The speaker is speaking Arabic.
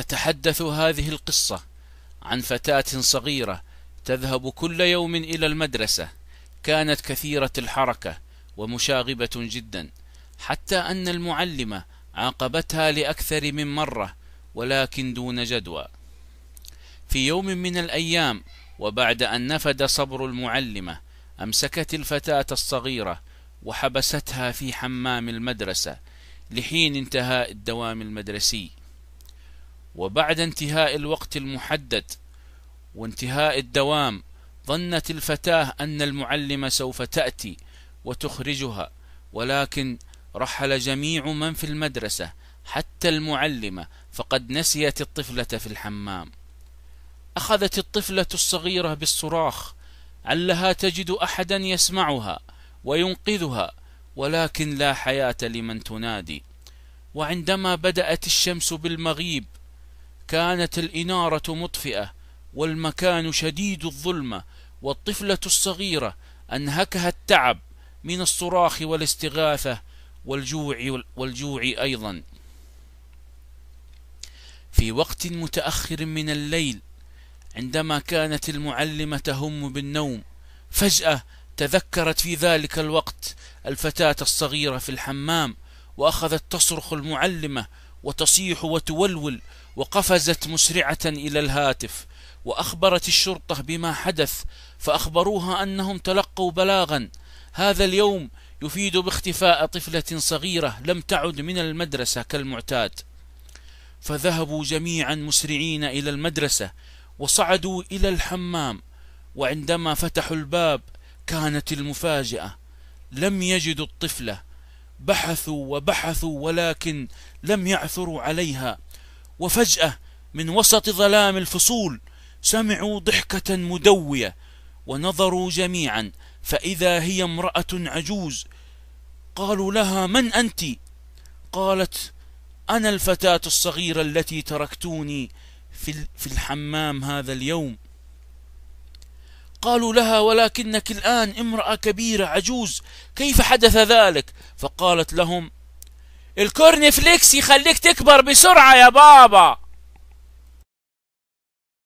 تتحدث هذه القصة عن فتاة صغيرة تذهب كل يوم إلى المدرسة. كانت كثيرة الحركة ومشاغبة جدا، حتى أن المعلمة عاقبتها لأكثر من مرة ولكن دون جدوى. في يوم من الأيام، وبعد أن نفد صبر المعلمة، أمسكت الفتاة الصغيرة وحبستها في حمام المدرسة لحين انتهاء الدوام المدرسي. وبعد انتهاء الوقت المحدد وانتهاء الدوام، ظنت الفتاة أن المعلمة سوف تأتي وتخرجها، ولكن رحل جميع من في المدرسة حتى المعلمة، فقد نسيت الطفلة في الحمام. أخذت الطفلة الصغيرة بالصراخ علها تجد أحدا يسمعها وينقذها، ولكن لا حياة لمن تنادي. وعندما بدأت الشمس بالمغيب كانت الإنارة مطفئة والمكان شديد الظلمة، والطفلة الصغيرة أنهكها التعب من الصراخ والاستغاثة والجوع أيضا. في وقت متأخر من الليل، عندما كانت المعلمة تهم بالنوم، فجأة تذكرت في ذلك الوقت الفتاة الصغيرة في الحمام، وأخذت تصرخ المعلمة وتصيح وتولول، وقفزت مسرعة إلى الهاتف وأخبرت الشرطة بما حدث، فأخبروها أنهم تلقوا بلاغا هذا اليوم يفيد باختفاء طفلة صغيرة لم تعد من المدرسة كالمعتاد. فذهبوا جميعا مسرعين إلى المدرسة وصعدوا إلى الحمام، وعندما فتحوا الباب كانت المفاجأة، لم يجدوا الطفلة. بحثوا وبحثوا ولكن لم يعثروا عليها. وفجأة من وسط ظلام الفصول سمعوا ضحكة مدوية، ونظروا جميعا فإذا هي امرأة عجوز. قالوا لها: من أنت؟ قالت: أنا الفتاة الصغيرة التي تركتوني في الحمام هذا اليوم. قالوا لها: ولكنك الآن امرأة كبيرة عجوز، كيف حدث ذلك؟ فقالت لهم: الكورن فليكس يخليك تكبر بسرعة يا بابا.